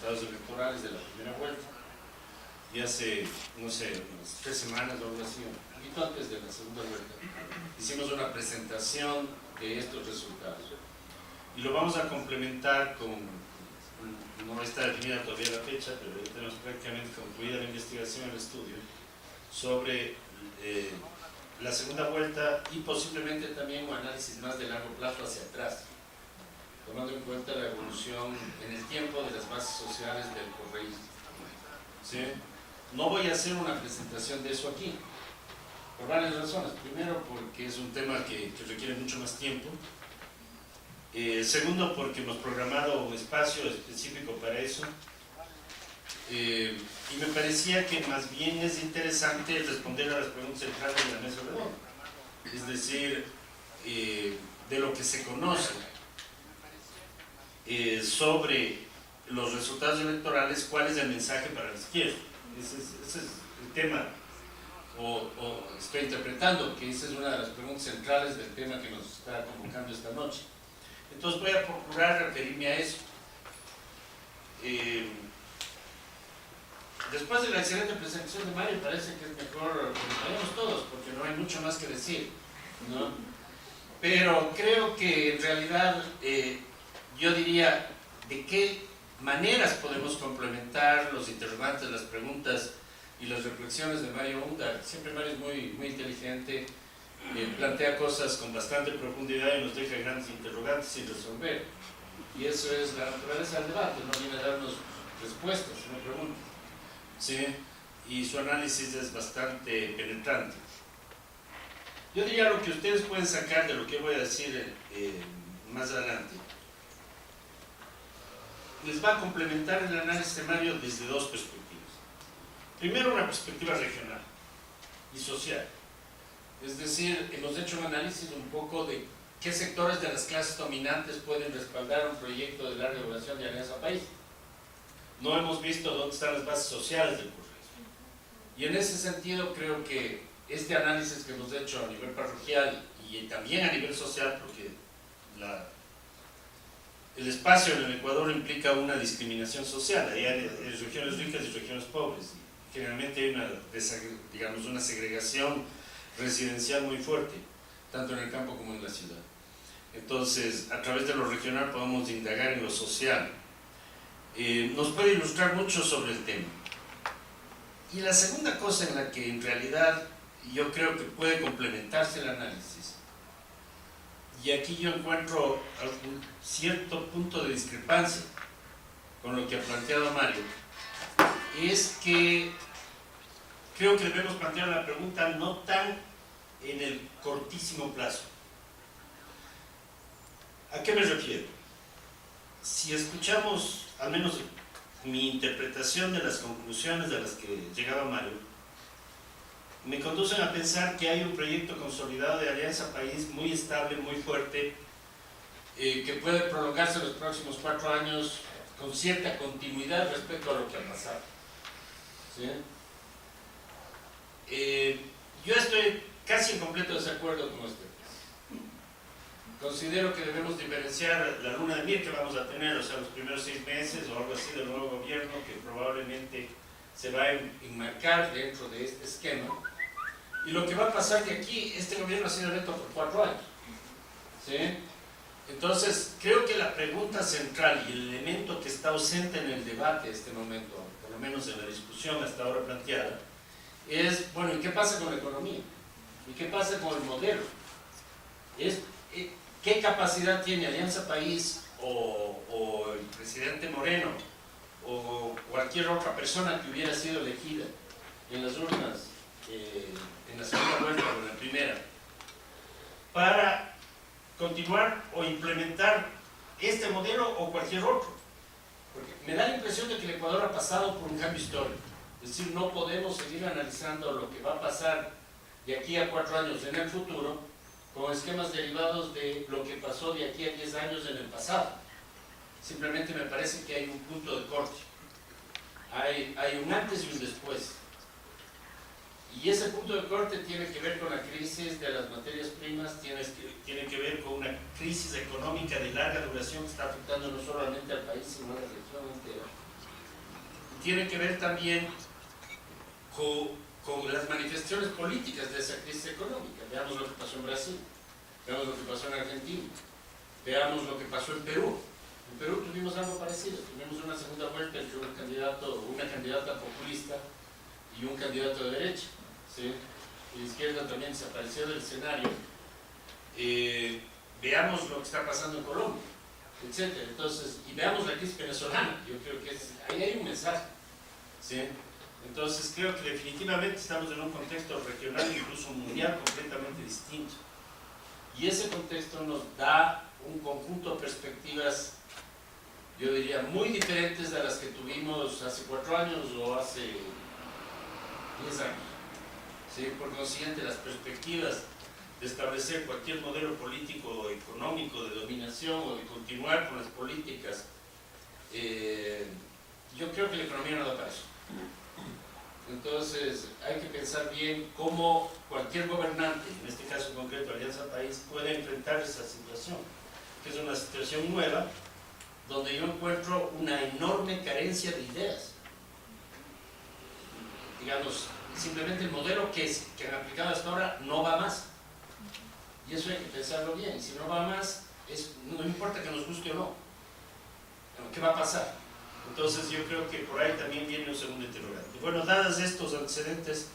resultados electorales de la primera vuelta. Y hace, no sé, unas 3 semanas o algo así, un poquito antes de la segunda vuelta, hicimos una presentación de estos resultados. Y lo vamos a complementar con, no está definida todavía la fecha, pero ya tenemos prácticamente concluida la investigación, el estudio, sobre la segunda vuelta y posiblemente también un análisis más de largo plazo hacia atrás, tomando en cuenta la evolución en el tiempo de las bases sociales del correísmo. ¿Sí? No voy a hacer una presentación de eso aquí, por varias razones. Primero, porque es un tema que requiere mucho más tiempo. Segundo, porque hemos programado un espacio específico para eso. Y me parecía que más bien es interesante responder a las preguntas centrales de la mesa redonda. Es decir, de lo que se conoce sobre los resultados electorales, ¿cuál es el mensaje para la izquierda? Ese es el tema, o estoy interpretando que esa es una de las preguntas centrales del tema que nos está convocando esta noche. Entonces voy a procurar referirme a eso. Después de la excelente presentación de Mario, parece que es mejor que nos vayamos todos, porque no hay mucho más que decir, ¿no? Pero creo que en realidad yo diría de qué maneras podemos complementar los interrogantes, las preguntas y las reflexiones de Mario Undar. Siempre Mario es muy inteligente, plantea cosas con bastante profundidad y nos deja grandes interrogantes sin resolver. Y eso es la naturaleza del debate, no viene a darnos respuestas, sino preguntas. ¿Sí? Y su análisis es bastante penetrante. Yo diría lo que ustedes pueden sacar de lo que voy a decir más adelante. Les va a complementar el análisis de Mario desde dos perspectivas. Primero, una perspectiva regional y social. Es decir, hemos hecho un análisis un poco de qué sectores de las clases dominantes pueden respaldar un proyecto de larga duración de Alianza País. No hemos visto dónde están las bases sociales del correísmo. Y en ese sentido creo que este análisis que hemos hecho a nivel parroquial y también a nivel social, porque el espacio en el Ecuador implica una discriminación social. Hay regiones ricas y regiones pobres. Y generalmente hay una segregación residencial muy fuerte, tanto en el campo como en la ciudad. Entonces, a través de lo regional podemos indagar en lo social. Nos puede ilustrar mucho sobre el tema. Y la segunda cosa en la que en realidad yo creo que puede complementarse el análisis, y aquí yo encuentro algún cierto punto de discrepancia con lo que ha planteado Mario, es que creo que debemos plantear la pregunta no tan en el cortísimo plazo. ¿A qué me refiero? Si escuchamos, al menos mi interpretación de las conclusiones de las que llegaba Mario, me conducen a pensar que hay un proyecto consolidado de Alianza País muy estable, muy fuerte, que puede prolongarse los próximos 4 años con cierta continuidad respecto a lo que ha pasado. ¿Sí? Yo estoy casi en completo desacuerdo con usted. Considero que debemos diferenciar la luna de miel que vamos a tener, o sea, los primeros 6 meses o algo así del nuevo gobierno, que probablemente se va a enmarcar dentro de este esquema, y lo que va a pasar de aquí. Este gobierno ha sido electo por 4 años. ¿Sí? Entonces, creo que la pregunta central y el elemento que está ausente en el debate en este momento, por lo menos en la discusión hasta ahora planteada, es, bueno, ¿y qué pasa con la economía? ¿Y qué pasa con el modelo? ¿Qué capacidad tiene Alianza País o el presidente Moreno o cualquier otra persona que hubiera sido elegida en las urnas en la segunda vuelta o en la primera para continuar o implementar este modelo o cualquier otro? Porque me da la impresión de que el Ecuador ha pasado por un cambio histórico. Es decir, no podemos seguir analizando lo que va a pasar de aquí a 4 años en el futuro con esquemas derivados de lo que pasó de aquí a 10 años en el pasado. Simplemente me parece que hay un punto de corte. Hay un antes y un después. Y ese punto de corte tiene que ver con la crisis de las materias primas, tiene que ver con una crisis económica de larga duración que está afectando no solamente al país, sino a la región entera. tiene que ver también con las manifestaciones políticas de esa crisis económica. Veamos lo que pasó en Brasil, veamos lo que pasó en Argentina, veamos lo que pasó en Perú. En Perú tuvimos algo parecido, tuvimos una segunda vuelta entre una candidata populista y un candidato de derecha, ¿sí? Y la izquierda también desapareció del escenario. Veamos lo que está pasando en Colombia, etc. Entonces, y veamos la crisis venezolana. Yo creo que ahí hay un mensaje, ¿sí? Entonces creo que definitivamente estamos en un contexto regional, incluso mundial, completamente distinto. Y ese contexto nos da un conjunto de perspectivas, yo diría, muy diferentes de las que tuvimos hace 4 años o hace 10 años. ¿Sí? Por consiguiente, las perspectivas de establecer cualquier modelo político o económico de dominación o de continuar con las políticas, yo creo que la economía no da para eso. Entonces hay que pensar bien cómo cualquier gobernante, en este caso concreto Alianza País, puede enfrentar esa situación, que es una situación nueva, donde yo encuentro una enorme carencia de ideas. Digamos, simplemente el modelo que han aplicado hasta ahora no va más. Y eso hay que pensarlo bien. Si no va más, no importa que nos guste o no. ¿Qué va a pasar? Entonces yo creo que por ahí también viene un segundo interrogante. Bueno, dados estos antecedentes,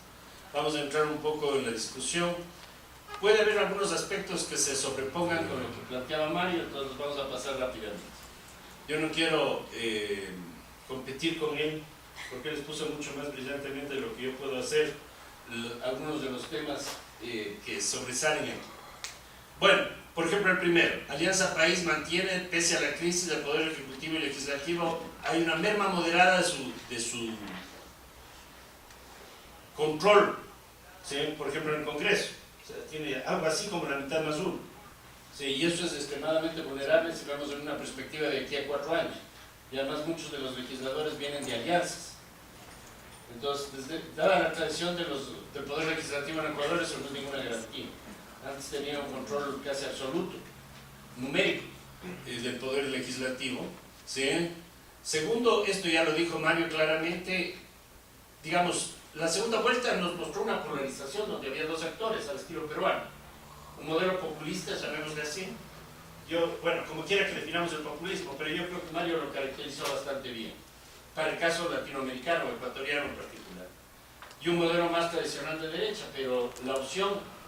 vamos a entrar un poco en la discusión. Puede haber algunos aspectos que se sobrepongan con lo que planteaba Mario, entonces vamos a pasar rápidamente. Yo no quiero competir con él, porque él expuso mucho más brillantemente de lo que yo puedo hacer, algunos de los temas que sobresalen aquí. Bueno, por ejemplo, el primero, Alianza País mantiene, pese a la crisis del Poder Ejecutivo y Legislativo, hay una merma moderada de su control, ¿sí? Por ejemplo, en el Congreso. O sea, tiene algo así como la mitad más uno. Sí, y eso es extremadamente vulnerable si vemos en una perspectiva de aquí a 4 años. Y además muchos de los legisladores vienen de alianzas. Entonces, dada la tradición del Poder Legislativo en Ecuador, eso no es ninguna garantía. Antes tenía un control casi absoluto, numérico, del Poder Legislativo, ¿sí? Segundo, esto ya lo dijo Mario claramente, digamos, la segunda vuelta nos mostró una polarización donde había 2 actores al estilo peruano. Un modelo populista, llamémosle así. Bueno, como quiera que definamos el populismo, pero yo creo que Mario lo caracterizó bastante bien, para el caso latinoamericano o ecuatoriano en particular. Y un modelo más tradicional de derecha, pero la opción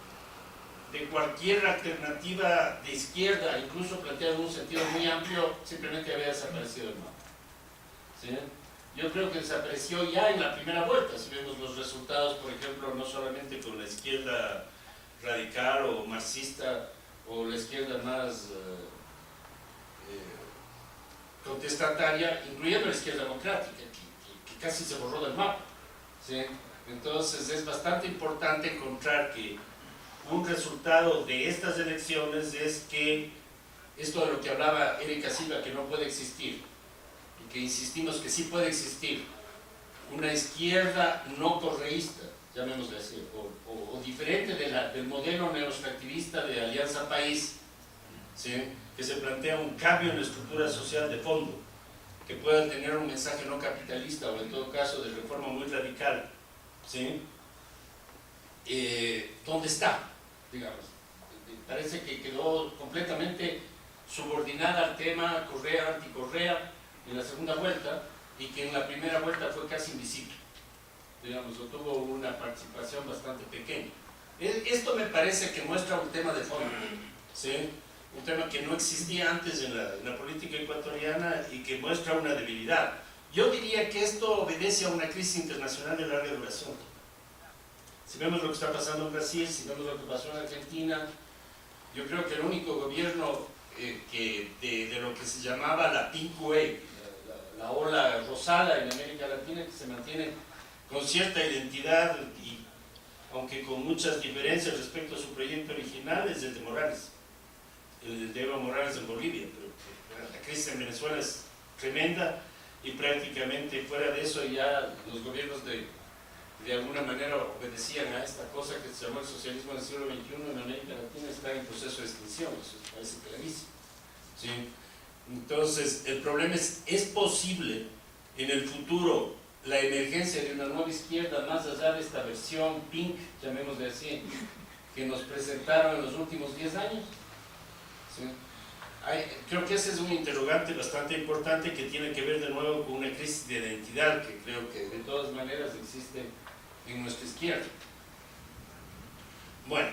de cualquier alternativa de izquierda, incluso planteada en un sentido muy amplio, simplemente había desaparecido del mapa. ¿Sí? Yo creo que desapareció ya en la primera vuelta, si vemos los resultados, por ejemplo, no solamente con la izquierda radical o marxista, o la izquierda más contestataria, incluyendo la izquierda democrática, que casi se borró del mapa. ¿Sí? Entonces es bastante importante encontrar que un resultado de estas elecciones es que esto de lo que hablaba Erika Silva, que no puede existir, y que insistimos que sí puede existir, una izquierda no correísta, llamémosle así, o diferente del modelo neoextractivista de Alianza País, ¿sí? Que se plantea un cambio en la estructura social de fondo, que pueda tener un mensaje no capitalista o en todo caso de reforma muy radical, ¿sí? ¿Dónde está? Digamos, parece que quedó completamente subordinada al tema Correa, anti-Correa en la segunda vuelta, y que en la primera vuelta fue casi invisible, digamos, o tuvo una participación bastante pequeña. Esto me parece que muestra un tema de fondo, ¿sí? Un tema que no existía antes en la política ecuatoriana y que muestra una debilidad. Yo diría que esto obedece a una crisis internacional de larga duración. Si vemos lo que está pasando en Brasil, si vemos lo que pasó en Argentina, yo creo que el único gobierno de lo que se llamaba la Pink Wave, la ola rosada en América Latina, que se mantiene con cierta identidad, y aunque con muchas diferencias respecto a su proyecto original, es el de Morales, el de Evo Morales en Bolivia. Pero la crisis en Venezuela es tremenda y prácticamente fuera de eso ya los gobiernos de alguna manera obedecían a esta cosa que se llamó el socialismo del siglo XXI en América Latina, está en proceso de extinción, eso parece clarísimo. ¿Sí? Entonces, el problema es posible en el futuro la emergencia de una nueva izquierda más allá de esta versión pink, llamémosle así, que nos presentaron en los últimos 10 años? ¿Sí? Creo que ese es un interrogante bastante importante que tiene que ver de nuevo con una crisis de identidad que creo que de todas maneras existe en nuestra izquierda. Bueno,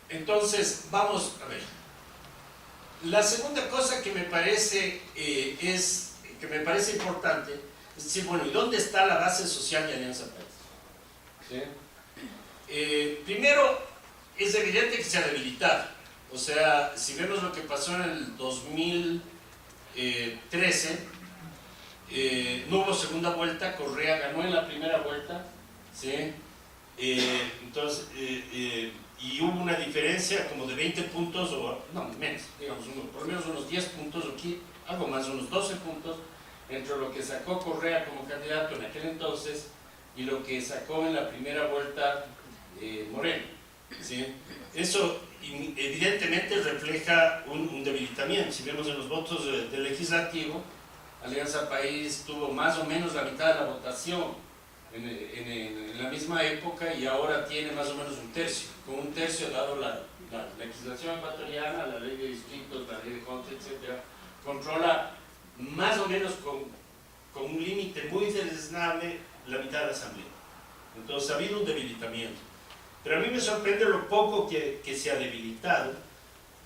entonces vamos a ver. La segunda cosa que me parece importante es decir, bueno, ¿y dónde está la base social de Alianza País? ¿Sí? Primero, es evidente que se ha debilitado. O sea, si vemos lo que pasó en el 2013, no hubo segunda vuelta, Correa ganó en la primera vuelta, ¿sí? Entonces, y hubo una diferencia como de 20 puntos, o no, menos, digamos, por lo menos unos 10 puntos, o aquí, algo más, unos 12 puntos, entre lo que sacó Correa como candidato en aquel entonces y lo que sacó en la primera vuelta Moreno. ¿Sí? Eso evidentemente refleja un debilitamiento. Si vemos en los votos del legislativo, Alianza País tuvo más o menos la mitad de la votación en la misma época y ahora tiene más o menos un tercio. Con un tercio, dado la legislación ecuatoriana, la ley de distritos, la ley de contra, etc., controla más o menos con un límite muy deleznable la mitad de la asamblea. Entonces ha habido un debilitamiento. Pero a mí me sorprende lo poco que se ha debilitado,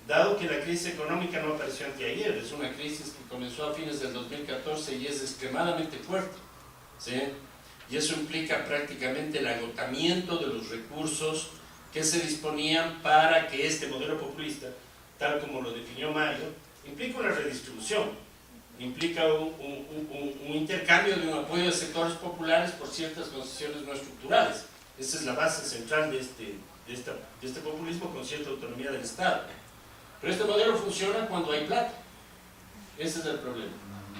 dado que la crisis económica no apareció anteayer. Es una crisis que comenzó a fines del 2014 y es extremadamente fuerte, ¿sí? Y eso implica prácticamente el agotamiento de los recursos que se disponían para que este modelo populista, tal como lo definió Mario, implica una redistribución, implica un intercambio de un apoyo de sectores populares por ciertas concesiones no estructurales. Esa es la base central de este populismo con cierta autonomía del Estado. Pero este modelo funciona cuando hay plata. Ese es el problema.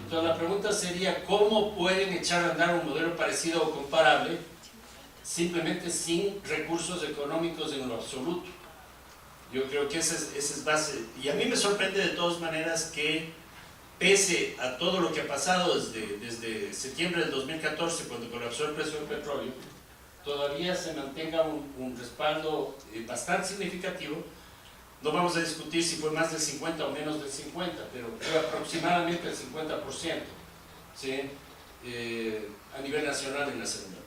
Entonces la pregunta sería, ¿cómo pueden echar a andar un modelo parecido o comparable simplemente sin recursos económicos en lo absoluto? Yo creo que esa es base. Y a mí me sorprende de todas maneras que, pese a todo lo que ha pasado desde septiembre del 2014, cuando colapsó el precio del petróleo, todavía se mantenga un respaldo bastante significativo. No vamos a discutir si fue más del 50 o menos del 50, pero fue aproximadamente el 50%, ¿sí? A nivel nacional en la segunda.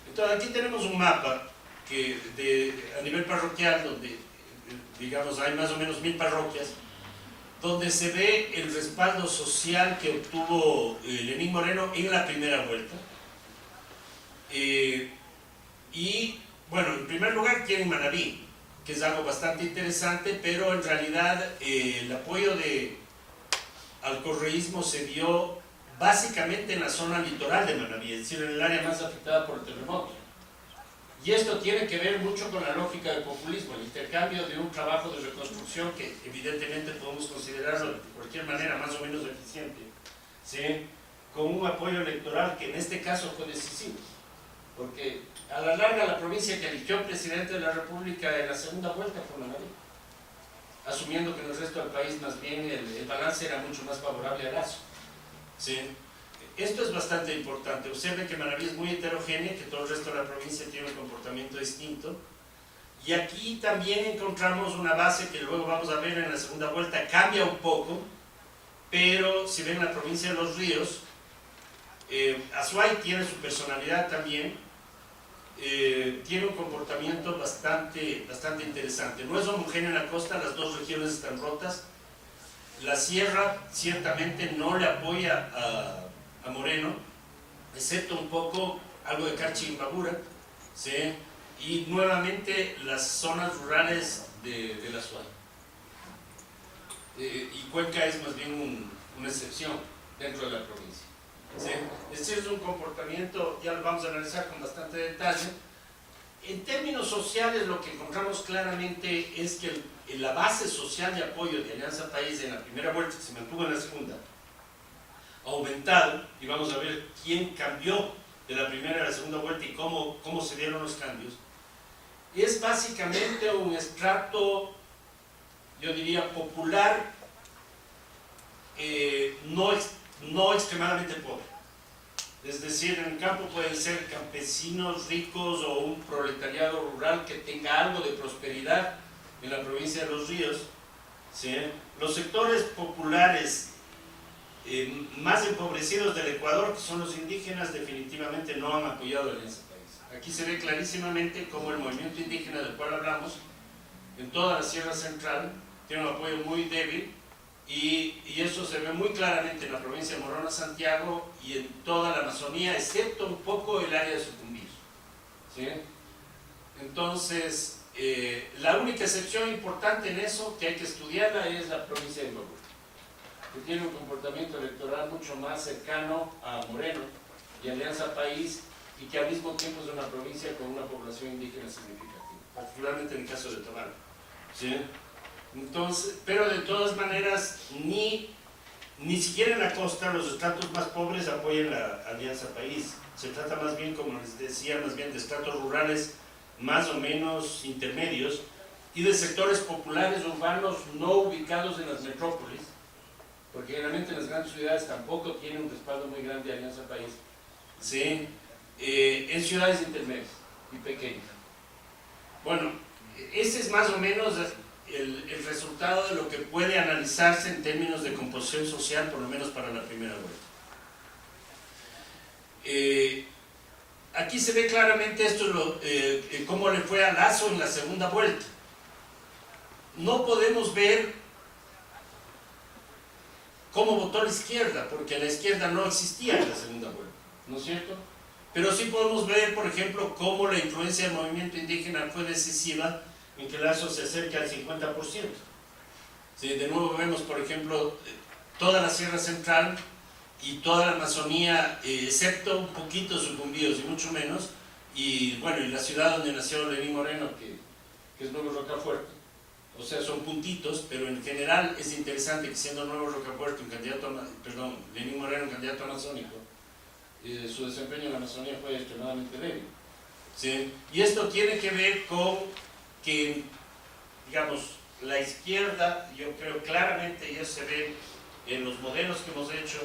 Entonces aquí tenemos un mapa a nivel parroquial, donde digamos hay más o menos 1000 parroquias, donde se ve el respaldo social que obtuvo Lenín Moreno en la primera vuelta. Y bueno, en primer lugar tiene Manabí, que es algo bastante interesante, pero en realidad el apoyo al correísmo se dio básicamente en la zona litoral de Manabí, es decir, en el área más afectada por el terremoto. Y esto tiene que ver mucho con la lógica del populismo, el intercambio de un trabajo de reconstrucción que evidentemente podemos considerarlo de cualquier manera más o menos eficiente, ¿sí? Con un apoyo electoral que en este caso fue decisivo, porque a la larga la provincia que eligió presidente de la República en la segunda vuelta fue Manabí, asumiendo que en el resto del país más bien el balance era mucho más favorable a Lazo, ¿sí? Esto es bastante importante. Observen que Manabí es muy heterogénea, que todo el resto de la provincia tiene un comportamiento distinto. Y aquí también encontramos una base que luego vamos a ver en la segunda vuelta, cambia un poco, pero si ven la provincia de Los Ríos, Azuay tiene su personalidad también, tiene un comportamiento bastante interesante. No es homogéneo en la costa, las dos regiones están rotas. La sierra ciertamente no le apoya a Moreno, excepto un poco algo de Carchi y Imbabura, ¿sí? Y nuevamente las zonas rurales de la Azuay. Y Cuenca es más bien una excepción dentro de la provincia, ¿sí? Es decir, es un comportamiento, ya lo vamos a analizar con bastante detalle. En términos sociales, lo que encontramos claramente es que la base social de apoyo de Alianza País en la primera vuelta, que se mantuvo en la segunda, ha aumentado, y vamos a ver quién cambió de la primera a la segunda vuelta y cómo se dieron los cambios. Es básicamente un estrato, yo diría, popular, no extremadamente pobre, Es decir, en el campo pueden ser campesinos ricos o un proletariado rural que tenga algo de prosperidad en la provincia de Los Ríos, ¿sí? Los sectores populares más empobrecidos del Ecuador, que son los indígenas, definitivamente no han apoyado a Alianza País. Aquí se ve clarísimamente cómo el movimiento indígena del cual hablamos, en toda la Sierra Central, tiene un apoyo muy débil, y eso se ve muy claramente en la provincia de Morona, Santiago, y en toda la Amazonía, excepto un poco el área de Sucumbíos, ¿sí? Entonces, la única excepción importante en eso, que hay que estudiarla, es la provincia de Morona, que tiene un comportamiento electoral mucho más cercano a Moreno y Alianza País, y que al mismo tiempo es una provincia con una población indígena significativa, particularmente en el caso de Tomal, ¿sí? Entonces, pero de todas maneras, ni siquiera en la costa los estratos más pobres apoyan la Alianza País. Se trata más bien, como les decía, más bien de estratos rurales más o menos intermedios y de sectores populares urbanos no ubicados en las metrópolis, porque generalmente en las grandes ciudades tampoco tienen un respaldo muy grande de Alianza País, ¿sí? En ciudades intermedias y pequeñas. Bueno, ese es más o menos el resultado de lo que puede analizarse en términos de composición social, por lo menos para la primera vuelta. Aquí se ve claramente esto, cómo le fue a Lasso en la segunda vuelta. No podemos ver cómo votó la izquierda, porque la izquierda no existía en la segunda vuelta, ¿no es cierto? Pero sí podemos ver, por ejemplo, cómo la influencia del movimiento indígena fue decisiva en que Lasso se acerca al 50%. ¿Sí? De nuevo vemos, por ejemplo, toda la Sierra Central y toda la Amazonía, excepto un poquito Sucumbíos y mucho menos, y bueno, y la ciudad donde nació Lenín Moreno, que es Nuevo Rocafuerte. O sea, son puntitos, pero en general es interesante que siendo Nuevo Rocafuerte un candidato, perdón, Lenín Moreno un candidato amazónico, su desempeño en la Amazonía fue extremadamente débil. ¿Sí? Y esto tiene que ver con que, digamos, la izquierda, yo creo claramente, y eso se ve en los modelos que hemos hecho,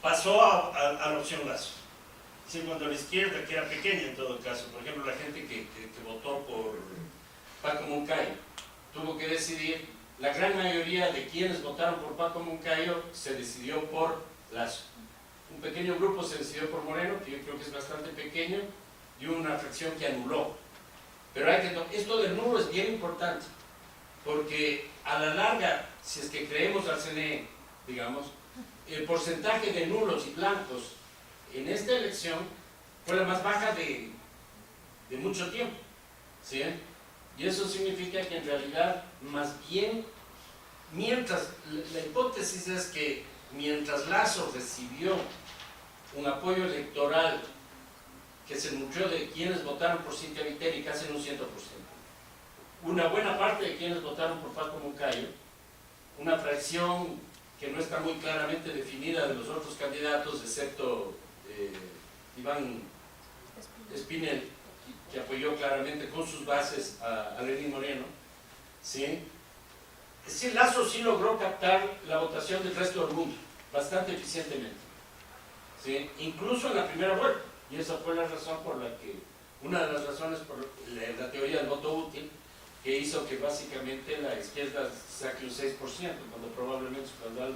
pasó a la opción Lasso. ¿Sí? Cuando la izquierda, que era pequeña en todo caso, por ejemplo, la gente que votó por Paco Moncayo, tuvo que decidir, la gran mayoría de quienes votaron por Paco Moncayo se decidió por Lasso. Un pequeño grupo se decidió por Moreno, que yo creo que es bastante pequeño, y una fracción que anuló. Pero esto del nulo es bien importante, porque a la larga, si es que creemos al CNE, digamos, el porcentaje de nulos y blancos en esta elección fue la más baja de mucho tiempo, ¿sí? Y eso significa que en realidad, más bien, mientras, la hipótesis es que mientras Lasso recibió un apoyo electoral que se nutrió de quienes votaron por Cintia Viteri, casi en un 100%. Una buena parte de quienes votaron por Paco Moncayo, una fracción que no está muy claramente definida de los otros candidatos, excepto Iván Espinel, que apoyó claramente con sus bases a Lenín Moreno, ¿sí? Es decir, Lasso sí logró captar la votación del resto del mundo, bastante eficientemente, ¿sí? Incluso en la primera vuelta. Y esa fue la razón por la que, una de las razones por la teoría del voto útil, que hizo que básicamente la izquierda saque un 6%, cuando probablemente su caudal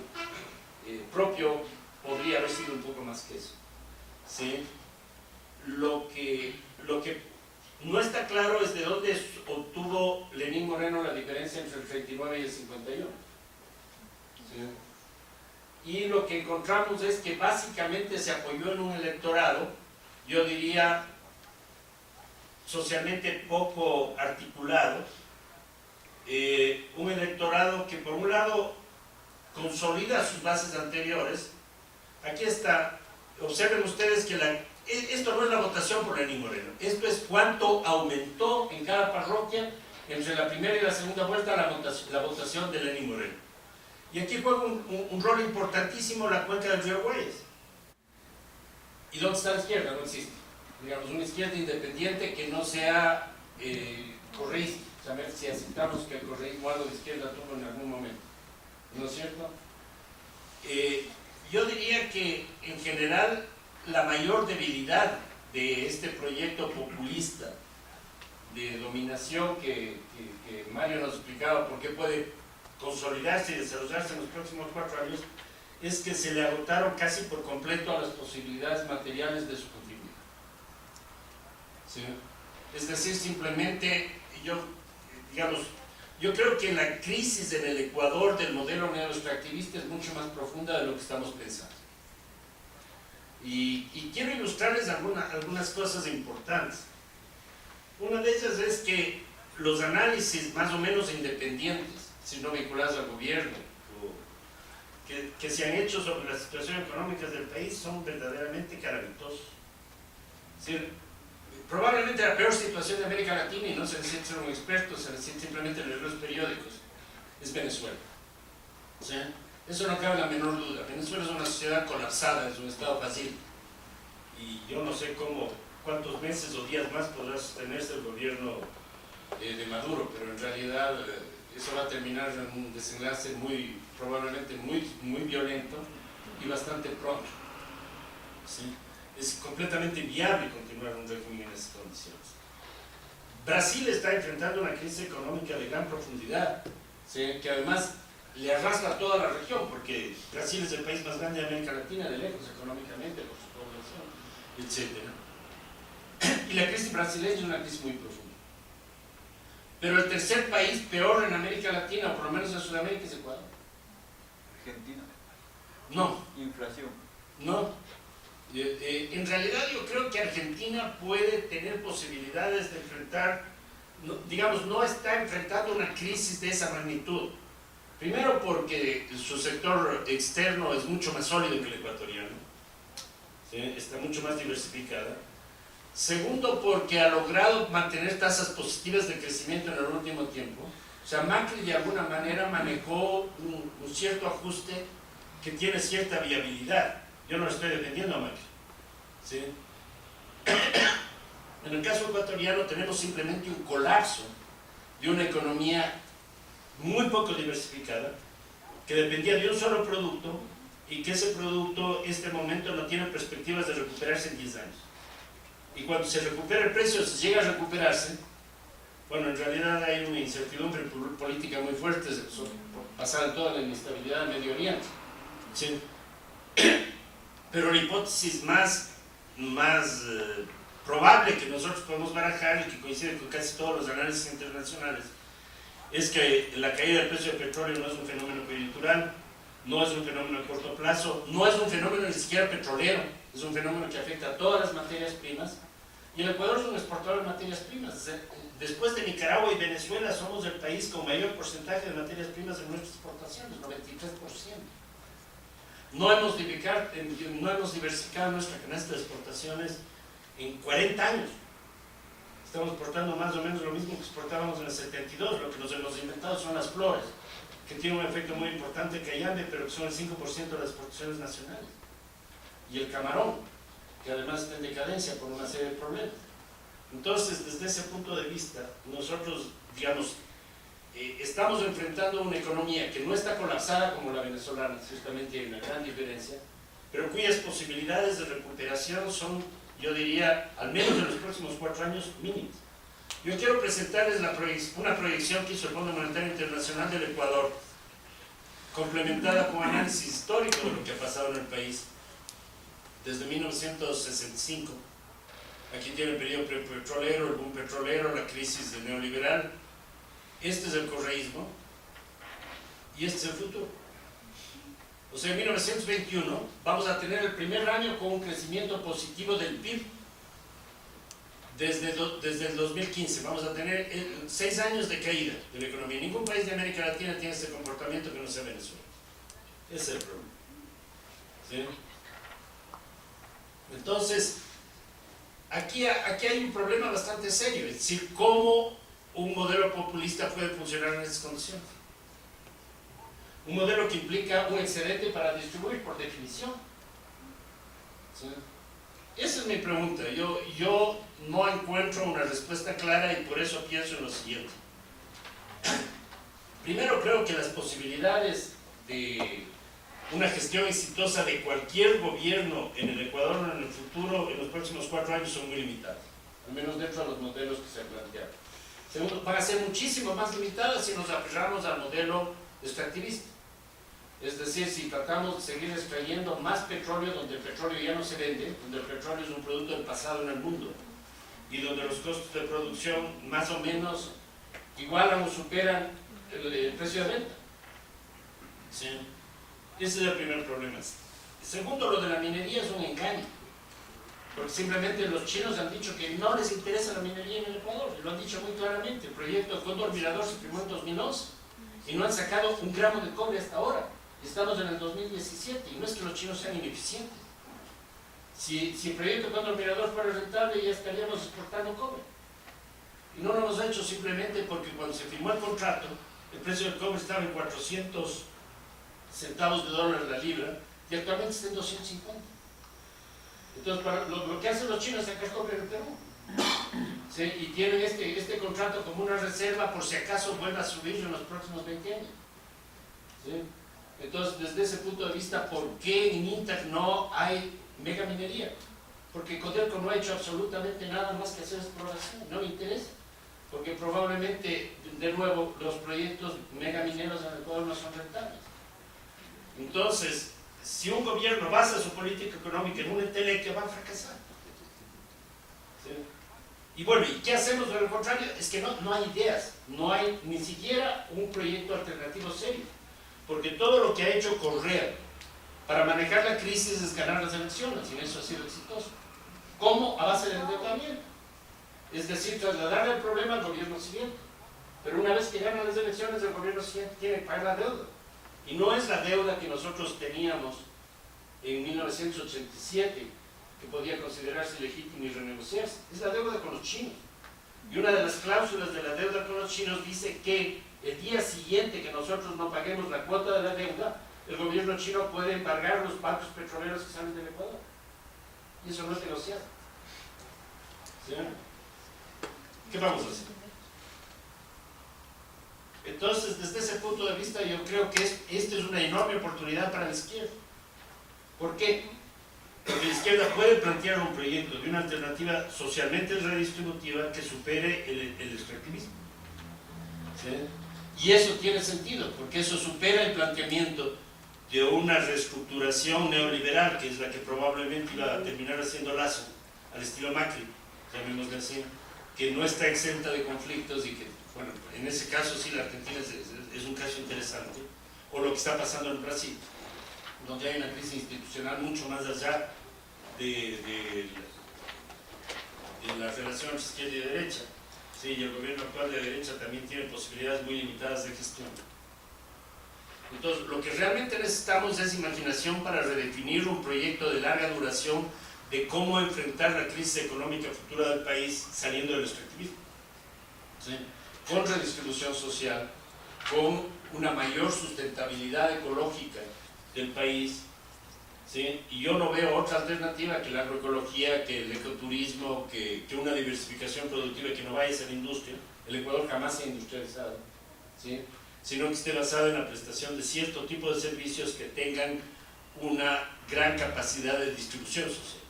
propio podría haber sido un poco más que eso. ¿Sí? Lo que no está claro es de dónde obtuvo Lenín Moreno la diferencia entre el 39 y el 51. ¿Sí? Y lo que encontramos es que básicamente se apoyó en un electorado, yo diría, socialmente poco articulado, un electorado que por un lado consolida sus bases anteriores. Aquí está, observen ustedes que esto no es la votación por Lenín Moreno, esto es cuánto aumentó en cada parroquia entre la primera y la segunda vuelta la votación de Lenín Moreno. Y aquí juega un rol importantísimo la cuenca del río Guayas. ¿Y dónde está la izquierda? No existe. Digamos, una izquierda independiente que no sea correísta. A ver si aceptamos que el correísmo algo de izquierda tuvo en algún momento. ¿No es cierto? yo diría que en general la mayor debilidad de este proyecto populista de dominación que Mario nos explicaba por qué puede consolidarse y desarrollarse en los próximos 4 años, es que se le agotaron casi por completo a las posibilidades materiales de su continuidad. ¿Sí? Es decir, simplemente yo creo que la crisis en el Ecuador del modelo neoextractivista es mucho más profunda de lo que estamos pensando. Y quiero ilustrarles algunas cosas importantes. Una de ellas es que los análisis más o menos independientes, si no vinculados al gobierno, que se han hecho sobre la situación económica del país son verdaderamente calamitosos. Es decir, probablemente la peor situación de América Latina, y no se necesita ser un experto, se necesita simplemente leer los periódicos, es Venezuela. ¿Sí? Eso no cabe la menor duda. Venezuela es una sociedad colapsada, es un estado fácil. Y yo no sé cuántos meses o días más podrá sostenerse el gobierno de Maduro, pero en realidad eso va a terminar en un desenlace probablemente muy violento y bastante pronto. ¿Sí? Es completamente inviable continuar un régimen en esas condiciones. Brasil está enfrentando una crisis económica de gran profundidad, ¿sí? Que además le arrastra a toda la región, porque Brasil es el país más grande de América Latina, de lejos, económicamente, por su población, etc. Y la crisis brasileña es una crisis muy profunda. Pero el tercer país peor en América Latina, o por lo menos en Sudamérica, es Ecuador. Argentina. No. Inflación. No. En realidad yo creo que Argentina puede tener posibilidades de enfrentar, no está enfrentando una crisis de esa magnitud. Primero porque su sector externo es mucho más sólido que el ecuatoriano, ¿sí? Está mucho más diversificada. Segundo porque ha logrado mantener tasas positivas de crecimiento en el último tiempo. O sea, Macri de alguna manera manejó un cierto ajuste que tiene cierta viabilidad. Yo no estoy defendiendo a Macri, ¿sí? En el caso ecuatoriano tenemos simplemente un colapso de una economía muy poco diversificada, que dependía de un solo producto y que ese producto en este momento no tiene perspectivas de recuperarse en 10 años. Y cuando se recupera el precio, si llega a recuperarse, bueno, en realidad hay una incertidumbre política muy fuerte, basada en toda la inestabilidad del Medio Oriente, ¿sí? Pero la hipótesis más probable que nosotros podemos barajar y que coincide con casi todos los análisis internacionales es que la caída del precio del petróleo no es un fenómeno coyuntural, no es un fenómeno a corto plazo, no es un fenómeno ni siquiera petrolero, es un fenómeno que afecta a todas las materias primas, y el Ecuador es un exportador de materias primas. Después de Nicaragua y Venezuela somos el país con mayor porcentaje de materias primas en nuestras exportaciones, 93%. No hemos diversificado nuestra canasta de exportaciones en 40 años. Estamos exportando más o menos lo mismo que exportábamos en el 72. Lo que nos hemos inventado son las flores, que tienen un efecto muy importante en Cayambe, pero que son el 5% de las exportaciones nacionales. Y el camarón, que además está en decadencia por una serie de problemas. Entonces, desde ese punto de vista, nosotros, estamos enfrentando una economía que no está colapsada como la venezolana, justamente hay una gran diferencia, pero cuyas posibilidades de recuperación son, yo diría, al menos en los próximos 4 años, mínimas. Yo quiero presentarles una proyección que hizo el Fondo Monetario Internacional del Ecuador, complementada con análisis histórico de lo que ha pasado en el país desde 1965. Aquí tiene el periodo petrolero, el boom petrolero, la crisis neoliberal. Este es el correísmo y este es el futuro. O sea, en 1921 vamos a tener el primer año con un crecimiento positivo del PIB desde el 2015. Vamos a tener 6 años de caída de la economía. Ningún país de América Latina tiene este comportamiento que no sea Venezuela. Ese es el problema. ¿Sí? Entonces, aquí hay un problema bastante serio, es decir, cómo un modelo populista puede funcionar en esas condiciones. Un modelo que implica un excedente para distribuir, por definición. ¿Sí? Esa es mi pregunta. Yo no encuentro una respuesta clara y por eso pienso en lo siguiente. Primero, creo que las posibilidades de una gestión exitosa de cualquier gobierno en el Ecuador en el futuro, en los próximos 4 años, son muy limitadas, al menos dentro de los modelos que se han planteado. Segundo, van a ser muchísimo más limitadas si nos aferramos al modelo extractivista. Es decir, si tratamos de seguir extrayendo más petróleo donde el petróleo ya no se vende, donde el petróleo es un producto del pasado en el mundo, y donde los costos de producción más o menos igualan o superan el precio de venta. ¿Sí? Ese es el primer problema. Segundo, lo de la minería es un engaño, porque simplemente los chinos han dicho que no les interesa la minería en el Ecuador, y lo han dicho muy claramente. El proyecto de Cóndor Mirador se firmó en 2011 y no han sacado un gramo de cobre hasta ahora. Estamos en el 2017 y no es que los chinos sean ineficientes. Si el proyecto Cóndor Mirador fuera rentable, ya estaríamos exportando cobre. Y no lo hemos hecho simplemente porque cuando se firmó el contrato, el precio del cobre estaba en 400 centavos de dólar la libra y actualmente está en 250. Entonces, lo que hacen los chinos es sacar cobre del Perú. ¿Sí? Y tienen este contrato como una reserva por si acaso vuelva a subir en los próximos 20 años. ¿Sí? Entonces, desde ese punto de vista, ¿por qué en Intac no hay megaminería? Porque Codelco no ha hecho absolutamente nada más que hacer exploración, no le interesa. Porque probablemente, de nuevo, los proyectos megamineros en el Ecuador no son rentables. Entonces, si un gobierno basa su política económica en un entelequia, va a fracasar. ¿Sí? Y bueno, ¿y qué hacemos de lo contrario? Es que no hay ideas, no hay ni siquiera un proyecto alternativo serio. Porque todo lo que ha hecho Correa para manejar la crisis es ganar las elecciones, y en eso ha sido exitoso. ¿Cómo? A base del endeudamiento. Es decir, trasladarle el problema al gobierno siguiente. Pero una vez que ganan las elecciones, el gobierno siguiente tiene que pagar la deuda. Y no es la deuda que nosotros teníamos en 1987, que podía considerarse legítima y renegociarse. Es la deuda con los chinos. Y una de las cláusulas de la deuda con los chinos dice que el día siguiente que nosotros no paguemos la cuota de la deuda, el gobierno chino puede embargar los barcos petroleros que salen del Ecuador. Y eso no es negociado. ¿Sí? ¿Qué vamos a hacer? Entonces, desde ese punto de vista, yo creo que esta es una enorme oportunidad para la izquierda. ¿Por qué? Porque la izquierda puede plantear un proyecto de una alternativa socialmente redistributiva que supere el extractivismo. ¿Sí? Y eso tiene sentido, porque eso supera el planteamiento de una reestructuración neoliberal, que es la que probablemente iba a terminar haciendo Lazo, al estilo Macri, llamémosle así, que no está exenta de conflictos y que, bueno, en ese caso sí la Argentina es un caso interesante, o lo que está pasando en Brasil, donde hay una crisis institucional mucho más allá de la relación entre izquierda y derecha. Sí, y el gobierno actual de derecha también tiene posibilidades muy limitadas de gestión. Entonces, lo que realmente necesitamos es imaginación para redefinir un proyecto de larga duración de cómo enfrentar la crisis económica futura del país saliendo del extractivismo. ¿Sí? Con redistribución social, con una mayor sustentabilidad ecológica del país. ¿Sí? Y yo no veo otra alternativa que la agroecología, que el ecoturismo, que una diversificación productiva que no vaya a ser industria. El Ecuador jamás se ha industrializado, ¿sí? Sino que esté basado en la prestación de cierto tipo de servicios que tengan una gran capacidad de distribución social.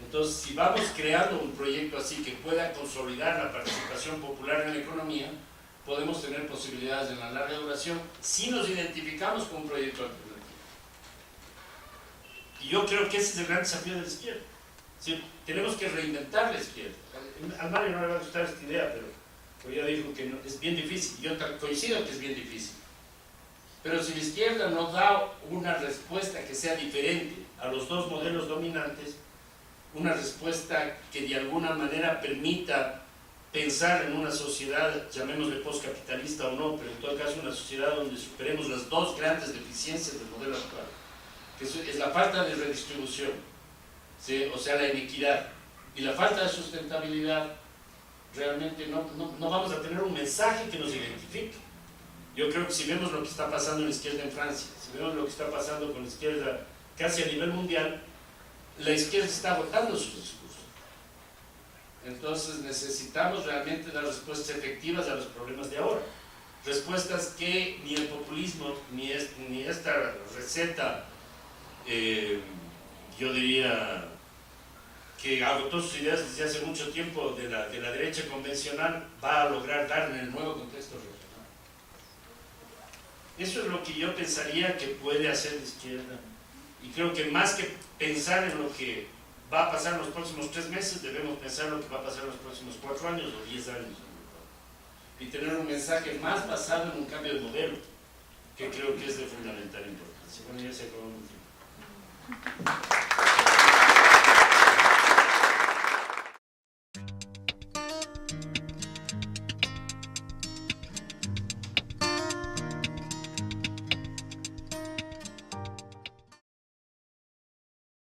Entonces, si vamos creando un proyecto así que pueda consolidar la participación popular en la economía, podemos tener posibilidades en la larga duración si nos identificamos con un proyecto alternativo. Y yo creo que ese es el gran desafío de la izquierda. ¿Sí? Tenemos que reinventar la izquierda. Al Mario no le va a gustar esta idea, pero ya dijo que no, es bien difícil. Yo coincido que es bien difícil. Pero si la izquierda no da una respuesta que sea diferente a los dos modelos dominantes, una respuesta que de alguna manera permita pensar en una sociedad, llamémosle postcapitalista o no, pero en todo caso una sociedad donde superemos las dos grandes deficiencias del modelo actual, que es la falta de redistribución, ¿sí? O sea, la inequidad, y la falta de sustentabilidad, realmente no vamos a tener un mensaje que nos identifique. Yo creo que si vemos lo que está pasando en la izquierda en Francia, si vemos lo que está pasando con la izquierda casi a nivel mundial, la izquierda está agotando sus discursos. Entonces necesitamos realmente dar respuestas efectivas a los problemas de ahora. respuestas que ni el populismo, ni esta receta, yo diría, que agotó sus ideas desde hace mucho tiempo de la derecha convencional, va a lograr dar en el nuevo contexto regional. Eso es lo que yo pensaría que puede hacer la izquierda. Y creo que más que pensar en lo que va a pasar en los próximos 3 meses, debemos pensar en lo que va a pasar en los próximos 4 años o 10 años. Y tener un mensaje más basado en un cambio de modelo, que creo que es de fundamental importancia. Bueno, ya se acabó el tiempo.